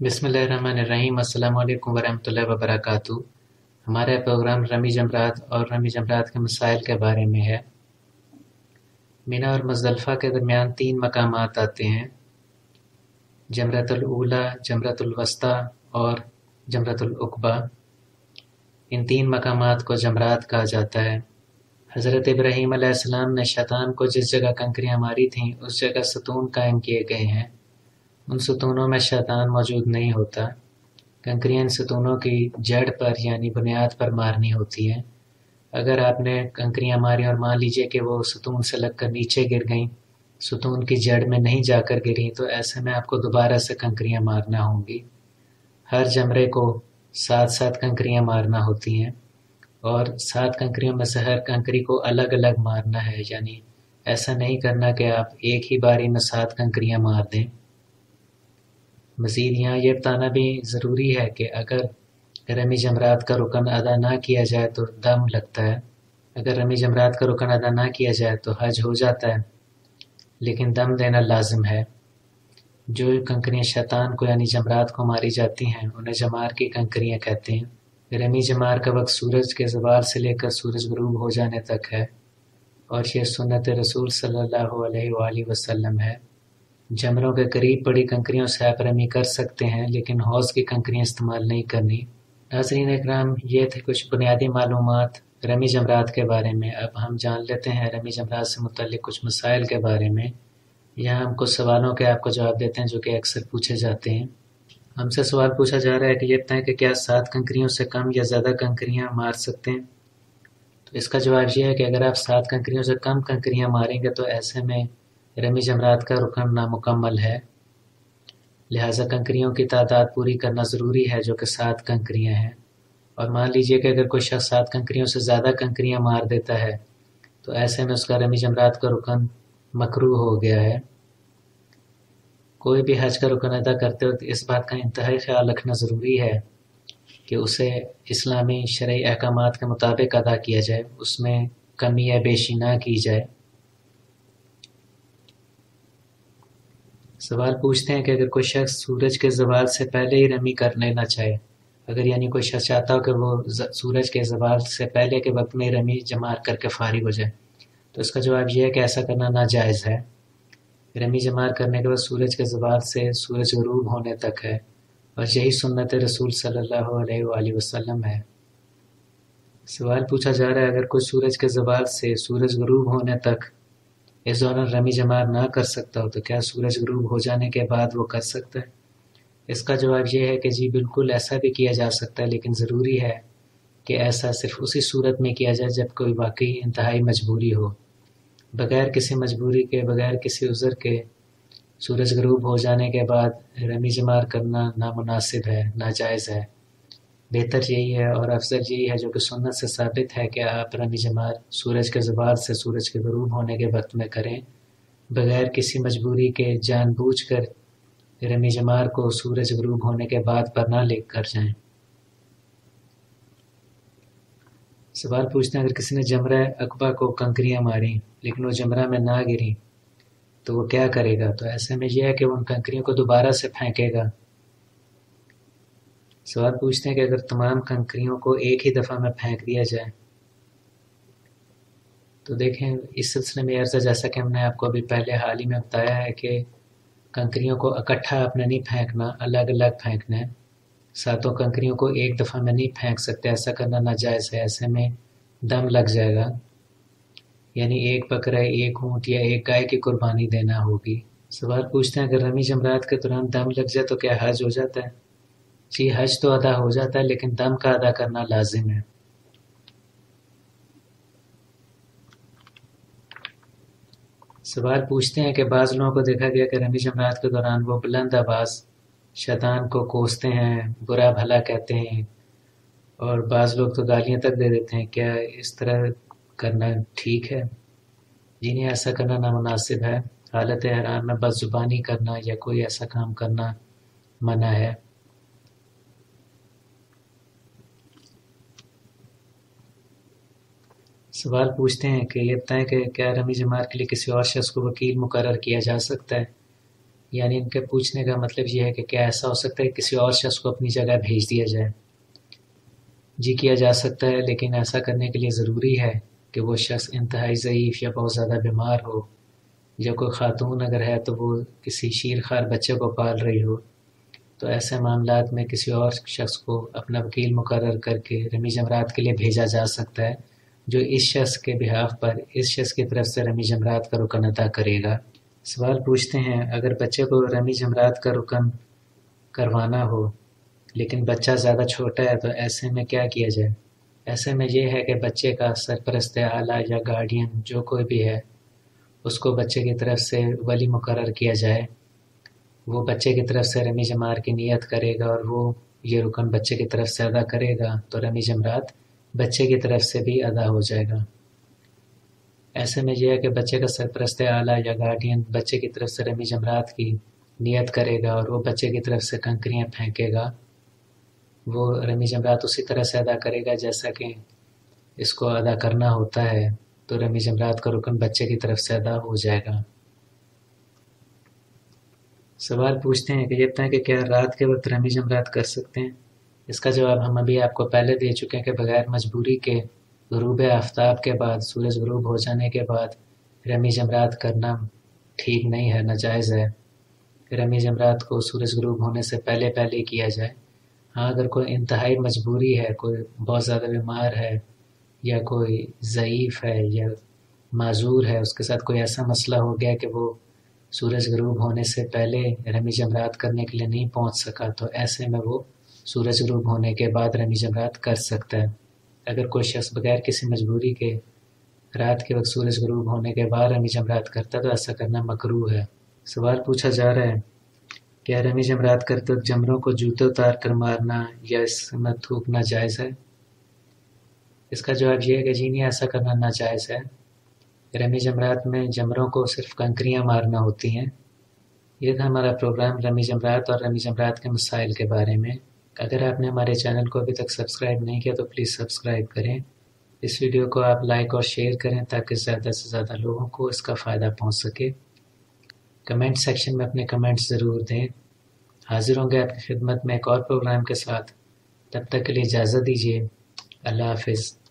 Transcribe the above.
बिस्मिल्लाहिर्रहमानिर्रहीम। अस्सलाम वालेकुम वरहमतुल्लाहि वबरकातुहू। हमारा प्रोग्राम रमी जमरात और रमी जमरात के मसाइल के बारे में है। मिना और मुज़दलिफ़ा के दरमियान 3 मकामात आते हैं: जमरतुल ऊला, जमरतुल वस्ता और जमरतुल उक़बा। इन 3 मकामात को जमरात कहा जाता है। हज़रत इब्राहीम अलैहिस्सलाम ने शैतान को जिस जगह कंकरियाँ मारी थीं उस जगह सतून कायम किए गए हैं। उन सतूनों में शैतान मौजूद नहीं होता। कंकरियाँ इन सतूनों की जड़ पर यानी बुनियाद पर मारनी होती हैं। अगर आपने कंकरियाँ मारी और मान लीजिए कि वो सतून से लगकर नीचे गिर गईं, सतून की जड़ में नहीं जाकर गिरी, तो ऐसे में आपको दोबारा से कंकरियाँ मारना होंगी। हर जमरे को 7-7 कंकरियाँ मारना होती हैं और 7 कंकरियों में से हर कंकरी को अलग अलग मारना है। यानी ऐसा नहीं करना कि आप एक ही बारी में 7 कंकरियाँ मार दें। मज़ीद यहाँ ये बताना भी ज़रूरी है कि अगर रमी जमरात का रुकन अदा ना किया जाए तो दम लगता है। अगर रमी जमरात का रुकन अदा ना किया जाए तो हज हो जाता है, लेकिन दम देना लाजिम है। जो कंकरियाँ शैतान को यानी जमरात को मारी जाती हैं उन्हें जमार की कंकरियाँ कहते हैं। रमी जमार का वक्त सूरज के ज़वाल से लेकर सूरज ग़ुरूब हो जाने तक है और ये सुन्नत रसूल सल्लल्लाहु अलैहि वसल्लम है। जमरों के करीब पड़ी कंकरियों से आप रमी कर सकते हैं, लेकिन हौज़ की कंकरियाँ इस्तेमाल नहीं करनी। नाज़रीन इकराम, ये थे कुछ बुनियादी मालूमात रमी जमरात के बारे में। अब हम जान लेते हैं रमी जमरात से मुतल्लिक़ कुछ मसाइल के बारे में। यहाँ हम कुछ सवालों के आपको जवाब देते हैं जो कि अक्सर पूछे जाते हैं। हमसे सवाल पूछा जा रहा है कि ये बताएं कि क्या 7 कंकरियों से कम या ज़्यादा कंकरियाँ मार सकते हैं। तो इसका जवाब ये है कि अगर आप 7 कंकरियों से कम कंकरियाँ मारेंगे तो ऐसे में रमी जमरात का रुकन नामुकम्मल है। लिहाजा कंकरियों की तादाद पूरी करना ज़रूरी है जो कि 7 कंकरियाँ हैं। और मान लीजिए कि अगर कोई शख्स 7 कंकरियों से ज़्यादा कंकरियाँ मार देता है तो ऐसे में उसका रमी जमरात का रुकन मकरूह हो गया है। कोई भी हज का रुकन अदा करते वक्त इस बात का इंतहाई ख्याल रखना ज़रूरी है कि उसे इस्लामी शरई अहकामात के मुताबिक अदा किया जाए, उसमें कमी या बेशी ना की जाए। सवाल पूछते हैं कि अगर कोई शख्स सूरज के ज़वाल से पहले ही रमी कर लेना चाहे, अगर यानी कोई शख्स चाहता हो कि वो सूरज के ज़वाल से पहले के वक्त में रमी जमा करके फारिग हो जाए, तो इसका जवाब ये है कि ऐसा करना नाजायज़ है। रमी जमा करने के बाद सूरज के ज़वाल से सूरज ग़ुरूब होने तक है और यही सुन्नत रसूल सल्लल्लाहु अलैहि वसल्लम है। सवाल पूछा जा रहा है अगर कोई सूरज के ज़वाल से सूरज ग़ुरूब होने तक इस दौरान रमी जमार ना कर सकता हो तो क्या सूरज ग़ुरूब हो जाने के बाद वो कर सकता है। इसका जवाब ये है कि जी बिल्कुल ऐसा भी किया जा सकता है, लेकिन ज़रूरी है कि ऐसा सिर्फ उसी सूरत में किया जाए जब कोई वाकई इंतहाई मजबूरी हो। बग़ैर किसी मजबूरी के, बग़ैर किसी उज़र के सूरज ग़ुरूब हो जाने के बाद रमी जमार करना नामुनासिब है, नाजायज़ है। बेहतर यही है और अफजल यही है जो कि सुन्नत से साबित है कि आप रमी जमार सूरज के ज़वाल से सूरज के ग़ुरूब होने के वक्त में करें, बग़ैर किसी मजबूरी के जानबूझकर रमी जमार को सूरज ग़ुरूब होने के बाद पर ना ले कर जाएं। सवाल पूछते हैं अगर किसी ने जमरा अक़बा को कंकरियाँ मारी लेकिन वो जमरा में ना गिरी तो वो क्या करेगा। तो ऐसे में यह है कि वो उन कंकरियों को दोबारा से फेंकेगा। सवाल पूछते हैं कि अगर तमाम कंकरियों को एक ही दफ़ा में फेंक दिया जाए, तो देखें इस सिलसिले में अर्ज़ जैसा कि हमने आपको अभी पहले हाल ही में बताया है कि कंकरियों को इकट्ठा आपने नहीं फेंकना, अलग अलग फेंकना है। 7 कंकरियों को एक दफ़ा में नहीं फेंक सकते, ऐसा करना नाजायज़ है। ऐसे में दम लग जाएगा, यानी एक बकरा, एक ऊँट या एक गाय की कुर्बानी देना होगी। सवाल पूछते हैं अगर रमी जमरात के दौरान दम लग जाए तो क्या हज हो जाता है। जी हज तो अदा हो जाता है, लेकिन दम का अदा करना लाजिम है। सवाल पूछते हैं कि बाज़ लोगों को देखा गया कि रमी जमरात के दौरान वो बुलंद आवाज़ शैतान को कोसते हैं, बुरा भला कहते हैं और बाज़ लोग तो गालियाँ तक दे देते हैं। क्या इस तरह करना ठीक है। जी नहीं, ऐसा करना नामुनासिब है। हालत हराम में बदज़ुबानी करना या कोई ऐसा काम करना मना है। सवाल पूछते हैं कि ये बताएं कि क्या रमी जमार के लिए किसी और शख्स को वकील मुकर्रर किया जा सकता है। یعنی ان کے پوچھنے کا مطلب یہ ہے کہ کیا ایسا ہو سکتا ہے کہ کسی اور شخص کو اپنی جگہ بھیج دیا جائے؟ جی کیا جا سکتا ہے، لیکن ایسا کرنے کے لیے ضروری ہے کہ وہ شخص انتہائی ضعیف یا بہت زیادہ بیمار ہو، یا کوئی خاتون اگر ہے تو وہ کسی شیرخوار بچے کو پال رہی ہو۔ تو ایسے معاملات میں کسی اور شخص کو اپنا وکیل مقرر کر کے رمی جمرات کے لیے بھیجا جا سکتا ہے، جو اس شخص کے بہاف پر اس شخص کی طرف سے رمی جمرات کا رکن ادا کرے گا۔ سوال پوچھتے ہیں اگر بچے کو رمی جمرات کا رکن کروانا ہو لیکن بچہ زیادہ چھوٹا ہے تو ایسے میں کیا کیا جائے؟ ایسے میں یہ ہے کہ بچے کا سرپرست اعلیٰ یا گارڈین جو کوئی بھی ہے اس کو بچے کی طرف سے ولی مقرر کیا جائے، وہ بچے کی طرف سے رمی جمار کی نیت کرے گا اور وہ یہ رکن بچے کی طرف سے ادا کرے گا تو رمی جمرات بچے کی طرف سے بھی ادا ہو جائے گا۔ ایسے میں یہ ہے کہ بچے کا سرپرست اعلیٰ یا گارڈین بچے کی طرف سے رمی جمرات کی نیت کرے گا اور وہ بچے کی طرف سے کنکریاں پھینکے گا، وہ رمی جمرات اسی طرح سے ادا کرے گا جیسا کہ اس کو ادا کرنا ہوتا ہے، تو رمی جمرات کا رکن بچے کی طرف سے ادا ہو جائے گا۔ سوال پوچھتے ہیں کہ یہ بتائیں کہ کیا رات کے وقت رمی جمرات کر سکتے ہیں؟ اس کا جواب ہم ابھی آپ کو پہلے دے چکے ہیں کہ بغیر مجبوری کے غروب آفتاب کے بعد، سورج غروب ہو جانے کے بعد رمی جمرات کرنا ٹھیک نہیں ہے، ناجائز ہے۔ رمی جمرات کو سورج غروب ہونے سے پہلے پہلے کیا جائے۔ ہاں اگر کوئی انتہائی مجبوری ہے، کوئی بہت زیادہ بیمار ہے یا کوئی ضعیف ہے یا معذور ہے، اس کے ساتھ کوئی ایسا مسئلہ ہو گیا کہ وہ سورج غروب ہونے سے پہلے رمی جمرات کرنے کے لیے نہیں پہنچ سکا تو ایسے میں وہ سورج غروب ہونے کے بعد رمی جمرات کر سکتا ہے۔ اگر کوئی شخص بغیر کسی مجبوری کے رات کے وقت سورج غروب ہونے کے بعد رمی جمرات کرتا تو ایسا کرنا مکروہ ہے۔ سوال پوچھا جا رہا ہے کیا رمی جمرات کرتے وقت جمروں کو جوتے اتار کر مارنا یا اس میں تھوکنا جائز ہے؟ اس کا جواب یہ ہے کہ جی نہیں، ایسا کرنا ناجائز ہے۔ رمی جمرات میں جمروں کو صرف کنکریاں مارنا ہوتی ہیں۔ یہ تھا ہمارا پروگرام رمی جمرات اور رمی جمرات کے مسائل کے بارے میں۔ اگر آپ نے ہمارے چینل کو ابھی تک سبسکرائب نہیں کیا تو پلیز سبسکرائب کریں۔ اس ویڈیو کو آپ لائک اور شیئر کریں تاکہ زیادہ سے زیادہ لوگوں کو اس کا فائدہ پہنچ سکے۔ کمنٹ سیکشن میں اپنے کمنٹس ضرور دیں۔ حاضر ہوں گے آپ کی خدمت میں ایک اور پروگرام کے ساتھ، تب تک کے لیے اجازت دیجیے۔ اللہ حافظ۔